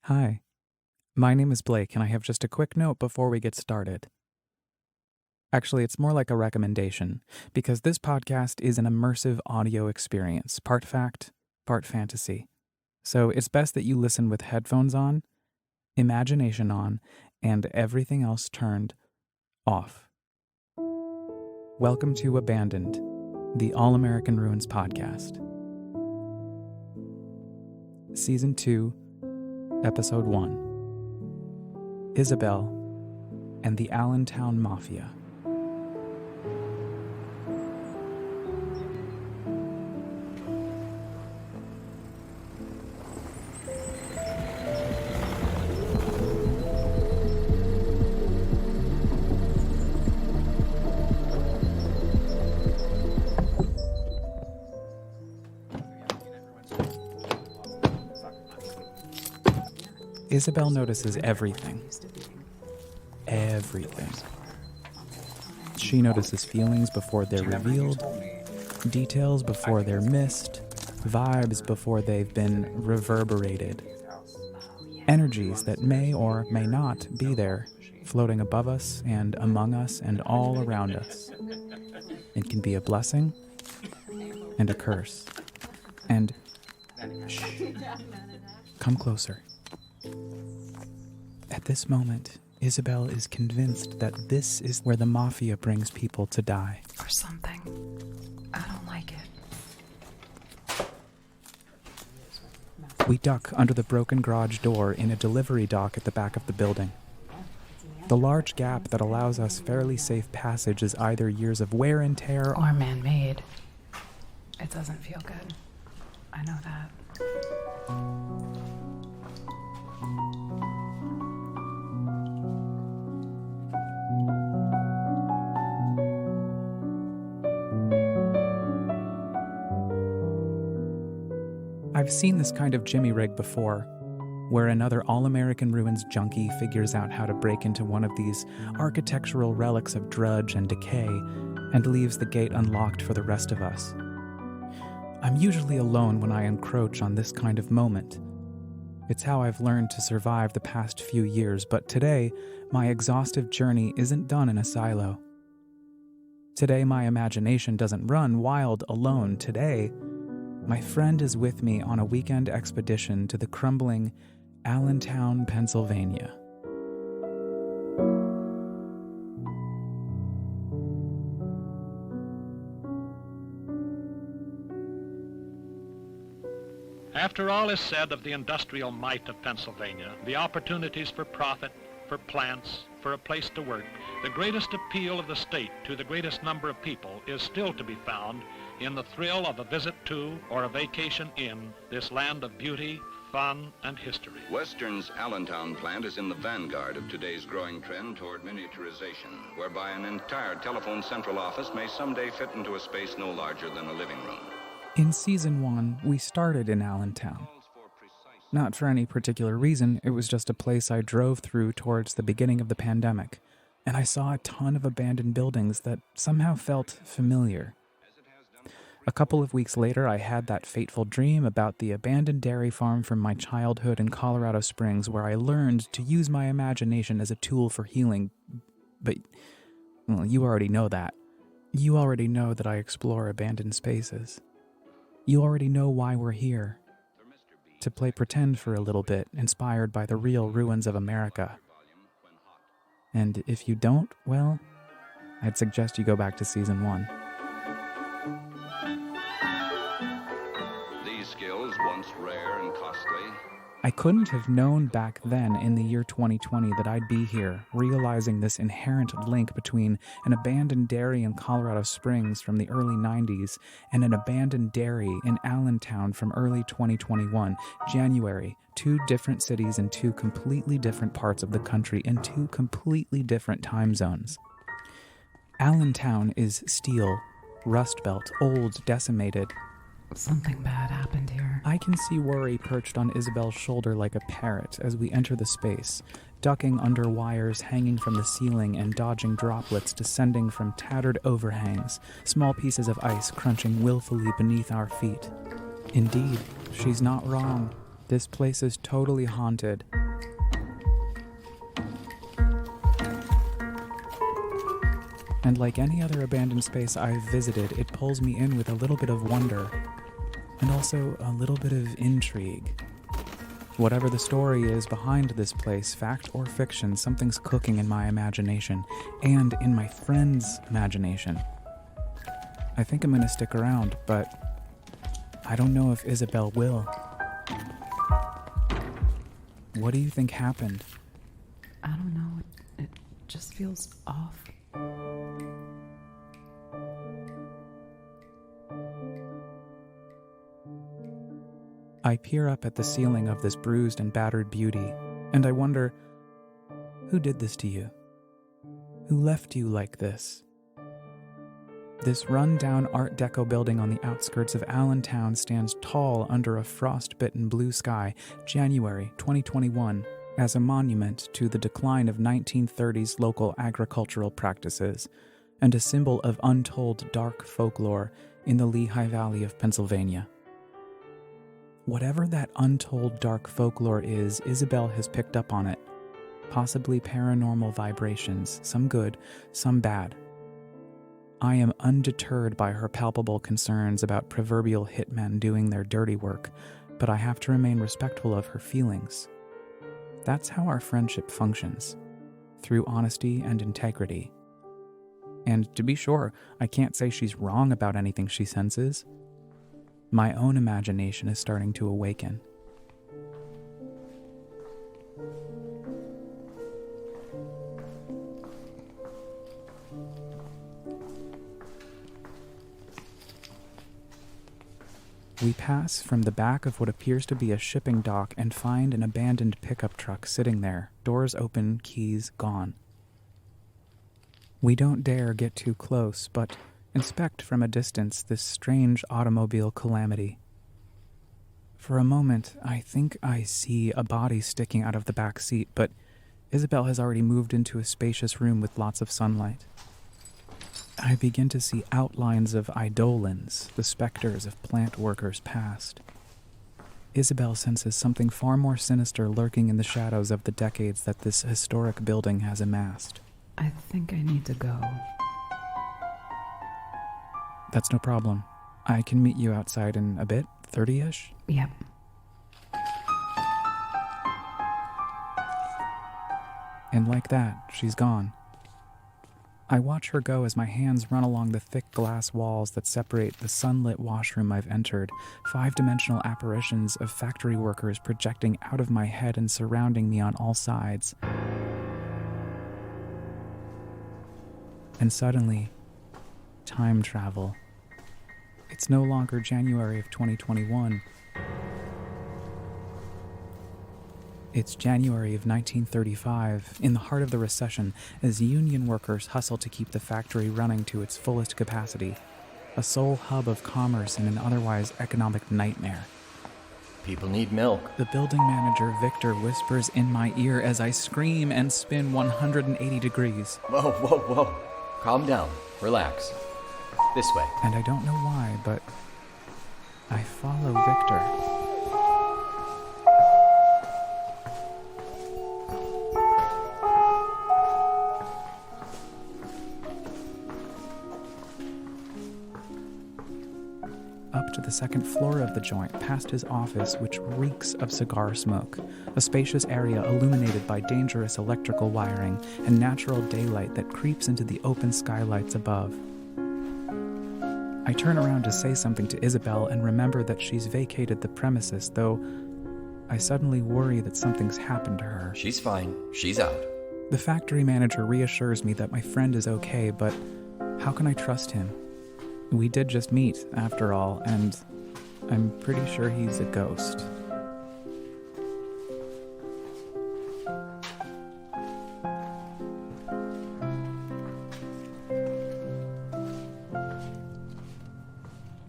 Hi, my name is Blake, and I have just a quick note before we get started. Actually, it's more like a recommendation, because this podcast is an immersive audio experience, part fact, part fantasy. So it's best that you listen with headphones on, imagination on, and everything else turned off. Welcome to Abandoned, the All-American Ruins podcast. Season 2, Episode 1. Isabel and the Allentown Mafia. Isabel notices everything. Everything. She notices feelings before they're revealed, details before they're missed, vibes before they've been reverberated. Energies that may or may not be there, floating above us and among us and all around us. It can be a blessing and a curse. And shh, come closer. At this moment, Isabel is convinced that this is where the Mafia brings people to die. Or something. I don't like it. We duck under the broken garage door in a delivery dock at the back of the building. The large gap that allows us fairly safe passage is either years of wear and tear or man-made. It doesn't feel good. I know that. I've seen this kind of jimmy rig before, where another All-American Ruins junkie figures out how to break into one of these architectural relics of drudge and decay and leaves the gate unlocked for the rest of us. I'm usually alone when I encroach on this kind of moment. It's how I've learned to survive the past few years, but today, my exhaustive journey isn't done in a silo. Today, my imagination doesn't run wild alone. Today, my friend is with me on a weekend expedition to the crumbling Allentown, Pennsylvania. After all is said of the industrial might of Pennsylvania, the opportunities for profit, for plants, for a place to work, the greatest appeal of the state to the greatest number of people is still to be found in the thrill of a visit to or a vacation in this land of beauty, fun, and history. Western's Allentown plant is in the vanguard of today's growing trend toward miniaturization, whereby an entire telephone central office may someday fit into a space no larger than a living room. In Season 1, we started in Allentown. Not for any particular reason, it was just a place I drove through towards the beginning of the pandemic, and I saw a ton of abandoned buildings that somehow felt familiar. A couple of weeks later, I had that fateful dream about the abandoned dairy farm from my childhood in Colorado Springs, where I learned to use my imagination as a tool for healing. But, well, you already know that. You already know that I explore abandoned spaces. You already know why we're here. To play pretend for a little bit, inspired by the real ruins of America. And if you don't, well, I'd suggest you go back to Season 1. These skills, once rare and costly, I couldn't have known back then in the year 2020 that I'd be here, realizing this inherent link between an abandoned dairy in Colorado Springs from the early 90s and an abandoned dairy in Allentown from early 2021, January, two different cities in two completely different parts of the country in two completely different time zones. Allentown is steel, rust belt, old, decimated. Something bad happened here. I can see worry perched on Isabel's shoulder like a parrot as we enter the space, ducking under wires hanging from the ceiling and dodging droplets descending from tattered overhangs, small pieces of ice crunching willfully beneath our feet. Indeed, she's not wrong. This place is totally haunted. And like any other abandoned space I've visited, it pulls me in with a little bit of wonder, and also a little bit of intrigue. Whatever the story is behind this place, fact or fiction, something's cooking in my imagination, and in my friend's imagination. I think I'm gonna stick around, but I don't know if Isabel will. What do you think happened? I don't know. It just feels off. I peer up at the ceiling of this bruised and battered beauty, and I wonder, who did this to you? Who left you like this? This run-down Art Deco building on the outskirts of Allentown stands tall under a frost-bitten blue sky, January 2021, as a monument to the decline of 1930s local agricultural practices, and a symbol of untold dark folklore in the Lehigh Valley of Pennsylvania. Whatever that untold dark folklore is, Isabel has picked up on it. Possibly paranormal vibrations, some good, some bad. I am undeterred by her palpable concerns about proverbial hitmen doing their dirty work, but I have to remain respectful of her feelings. That's how our friendship functions, through honesty and integrity. And to be sure, I can't say she's wrong about anything she senses. My own imagination is starting to awaken. We pass from the back of what appears to be a shipping dock and find an abandoned pickup truck sitting there, doors open, keys gone. We don't dare get too close, but inspect from a distance this strange automobile calamity. For a moment, I think I see a body sticking out of the back seat, but Isabel has already moved into a spacious room with lots of sunlight. I begin to see outlines of eidolons, the specters of plant workers past. Isabel senses something far more sinister lurking in the shadows of the decades that this historic building has amassed. I think I need to go. That's no problem. I can meet you outside in a bit, 30-ish? Yep. And like that, she's gone. I watch her go as my hands run along the thick glass walls that separate the sunlit washroom I've entered, five-dimensional apparitions of factory workers projecting out of my head and surrounding me on all sides. And suddenly, time travel. It's no longer January of 2021. It's January of 1935, in the heart of the recession, as union workers hustle to keep the factory running to its fullest capacity, a sole hub of commerce in an otherwise economic nightmare. People need milk. The building manager, Victor, whispers in my ear as I scream and spin 180 degrees. Whoa, whoa, whoa. Calm down. Relax. This way. And I don't know why, but I follow Victor. Up to the second floor of the joint, past his office, which reeks of cigar smoke, a spacious area illuminated by dangerous electrical wiring and natural daylight that creeps into the open skylights above. I turn around to say something to Isabel and remember that she's vacated the premises, though I suddenly worry that something's happened to her. She's fine. She's out. The factory manager reassures me that my friend is okay, but how can I trust him? We did just meet, after all, and I'm pretty sure he's a ghost.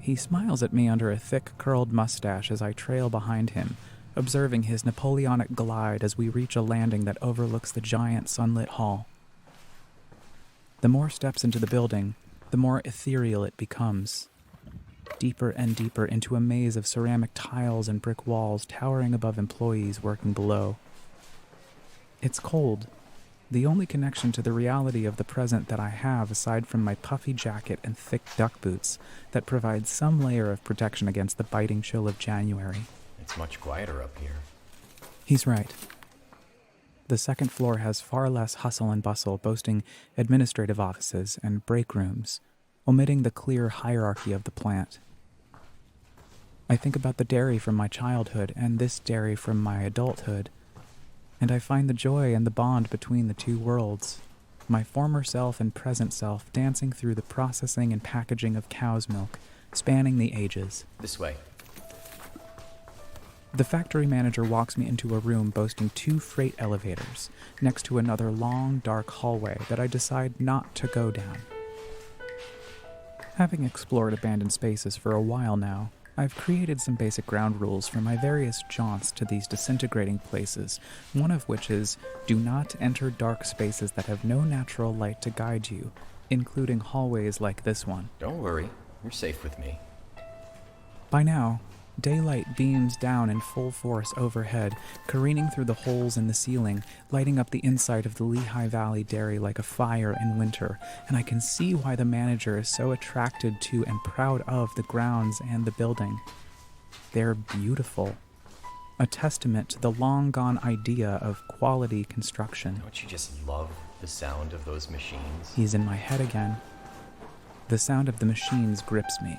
He smiles at me under a thick, curled mustache as I trail behind him, observing his Napoleonic glide as we reach a landing that overlooks the giant sunlit hall. The more steps into the building, the more ethereal it becomes. deeper and deeper into a maze of ceramic tiles and brick walls towering above employees working below. It's cold, the only connection to the reality of the present that I have aside from my puffy jacket and thick duck boots that provide some layer of protection against the biting chill of January. It's much quieter up here. He's right. The second floor has far less hustle and bustle, boasting administrative offices and break rooms, omitting the clear hierarchy of the plant. I think about the dairy from my childhood and this dairy from my adulthood, and I find the joy and the bond between the two worlds, my former self and present self dancing through the processing and packaging of cow's milk, spanning the ages. This way. The factory manager walks me into a room boasting 2 freight elevators, next to another long, dark hallway that I decide not to go down. Having explored abandoned spaces for a while now, I've created some basic ground rules for my various jaunts to these disintegrating places, one of which is, do not enter dark spaces that have no natural light to guide you, including hallways like this one. Don't worry, you're safe with me. By now, daylight beams down in full force overhead, careening through the holes in the ceiling, lighting up the inside of the Lehigh Valley Dairy like a fire in winter, and I can see why the manager is so attracted to and proud of the grounds and the building. They're beautiful. A testament to the long-gone idea of quality construction. Don't you just love the sound of those machines? He's in my head again. The sound of the machines grips me.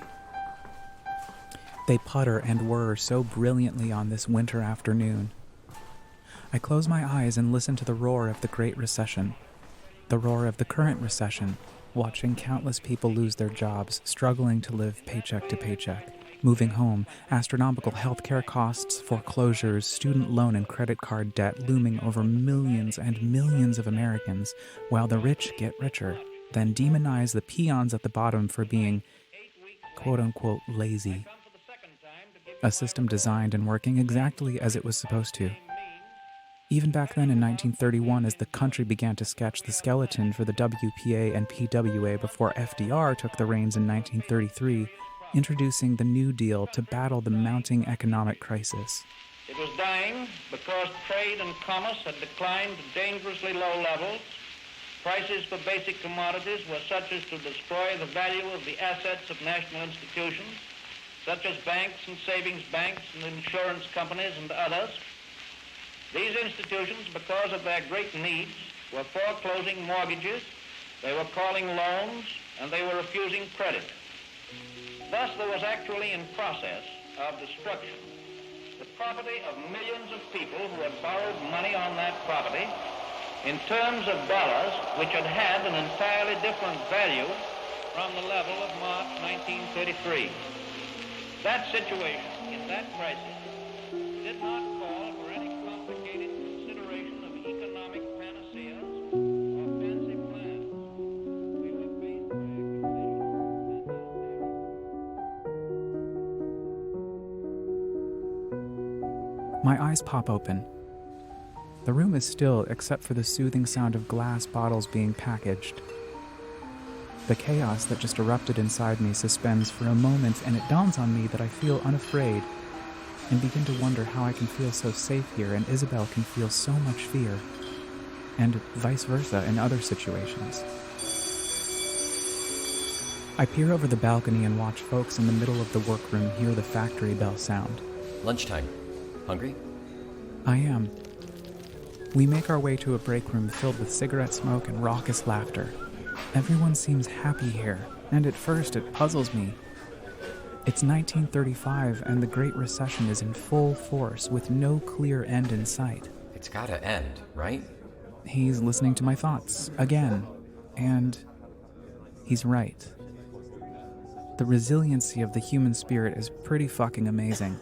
They putter and whir so brilliantly on this winter afternoon. I close my eyes and listen to the roar of the Great Recession, the roar of the current recession, watching countless people lose their jobs, struggling to live paycheck to paycheck, moving home, astronomical healthcare costs, foreclosures, student loan and credit card debt looming over millions and millions of Americans, while the rich get richer, then demonize the peons at the bottom for being, quote-unquote, lazy. A system designed and working exactly as it was supposed to. Even back then in 1931, as the country began to sketch the skeleton for the WPA and PWA before FDR took the reins in 1933, introducing the New Deal to battle the mounting economic crisis. It was dying because trade and commerce had declined to dangerously low levels. Prices for basic commodities were such as to destroy the value of the assets of national institutions, such as banks and savings banks and insurance companies and others. These institutions, because of their great needs, were foreclosing mortgages, they were calling loans, and they were refusing credit. Thus, there was actually in process of destruction the property of millions of people who had borrowed money on that property in terms of dollars which had had an entirely different value from the level of March 1933. That situation, in that crisis, did not call for any complicated consideration of economic panaceas or fancy plans. We were faced by a condition. My eyes pop open. The room is still except for the soothing sound of glass bottles being packaged. The chaos that just erupted inside me suspends for a moment, and it dawns on me that I feel unafraid and begin to wonder how I can feel so safe here and Isabel can feel so much fear, and vice versa in other situations. I peer over the balcony and watch folks in the middle of the workroom hear the factory bell sound. Lunchtime. Hungry? I am. We make our way to a break room filled with cigarette smoke and raucous laughter. Everyone seems happy here, and at first it puzzles me. It's 1935 and the Great Recession is in full force with no clear end in sight. It's gotta end, right? He's listening to my thoughts, again, and he's right. The resiliency of the human spirit is pretty fucking amazing.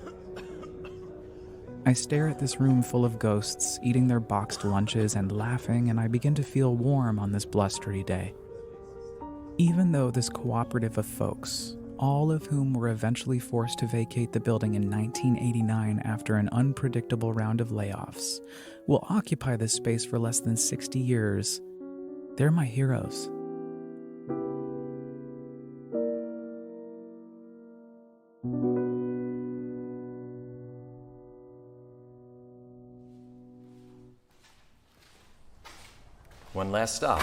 I stare at this room full of ghosts, eating their boxed lunches and laughing, and I begin to feel warm on this blustery day. Even though this cooperative of folks, all of whom were eventually forced to vacate the building in 1989 after an unpredictable round of layoffs, will occupy this space for less than 60 years, they're my heroes. One last stop.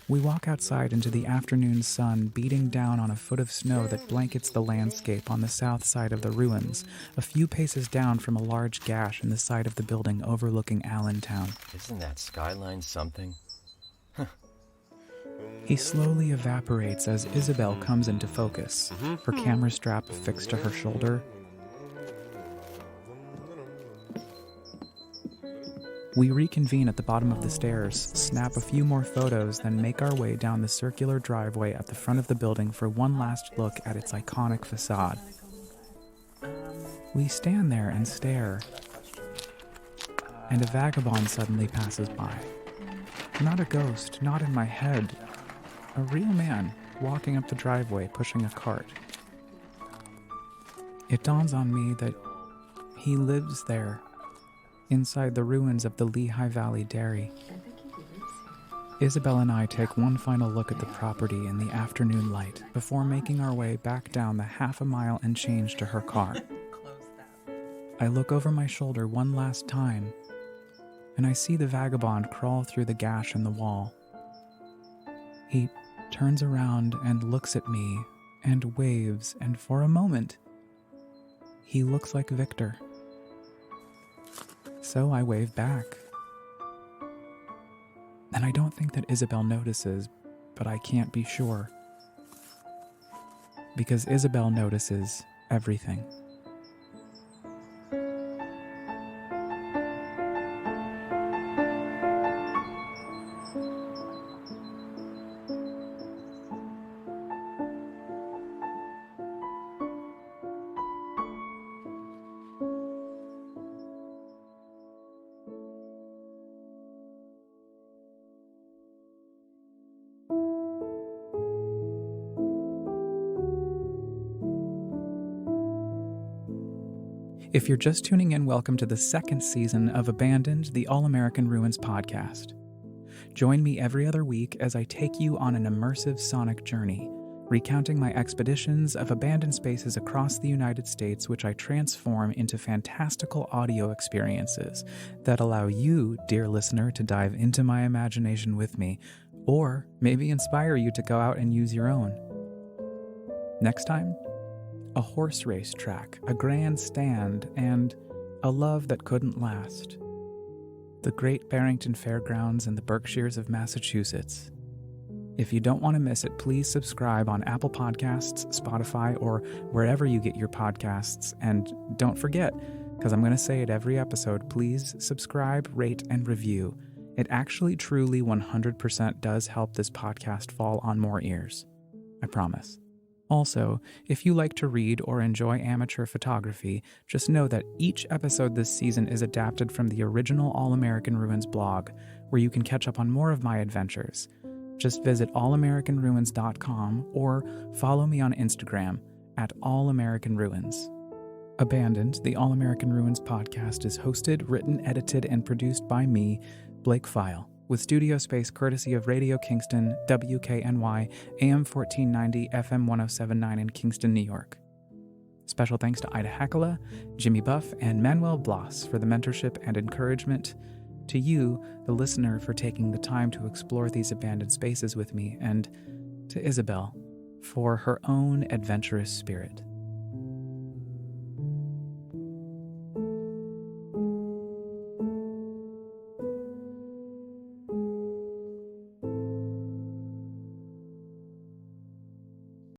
We walk outside into the afternoon sun beating down on a foot of snow that blankets the landscape on the south side of the ruins, a few paces down from a large gash in the side of the building overlooking Allentown. Isn't that skyline something? He slowly evaporates as Isabel comes into focus, her camera strap fixed to her shoulder. We reconvene at the bottom of the stairs, snap a few more photos, then make our way down the circular driveway at the front of the building for one last look at its iconic facade. We stand there and stare, and a vagabond suddenly passes by. Not a ghost, not in my head. A real man walking up the driveway pushing a cart. It dawns on me that he lives there, inside the ruins of the Lehigh Valley Dairy. Isabel and I take one final look at the property in the afternoon light before making our way back down the half a mile and change to her car. I look over my shoulder one last time, and I see the vagabond crawl through the gash in the wall. He turns around and looks at me and waves, and for a moment, he looks like Victor. So I wave back. And I don't think that Isabel notices, but I can't be sure. Because Isabel notices everything. If you're just tuning in, welcome to the second season of Abandoned, the All-American Ruins podcast. Join me every other week as I take you on an immersive sonic journey, recounting my expeditions of abandoned spaces across the United States, which I transform into fantastical audio experiences that allow you, dear listener, to dive into my imagination with me, or maybe inspire you to go out and use your own. Next time, a horse race track, a grandstand, and a love that couldn't last. The Great Barrington Fairgrounds in the Berkshires of Massachusetts. If you don't want to miss it, please subscribe on Apple Podcasts, Spotify, or wherever you get your podcasts. And don't forget, because I'm going to say it every episode, please subscribe, rate, and review. It actually truly 100% does help this podcast fall on more ears. I promise. Also, if you like to read or enjoy amateur photography, just know that each episode this season is adapted from the original All-American Ruins blog, where you can catch up on more of my adventures. Just visit allamericanruins.com or follow me on Instagram at allamericanruins. Abandoned, the All-American Ruins podcast is hosted, written, edited, and produced by me, Blake File, with studio space courtesy of Radio Kingston, WKNY, AM 1490, FM 1079 in Kingston, New York. Special thanks to Ida Hakala, Jimmy Buff, and Manuel Blas for the mentorship and encouragement. To you, the listener, for taking the time to explore these abandoned spaces with me, and to Isabel for her own adventurous spirit.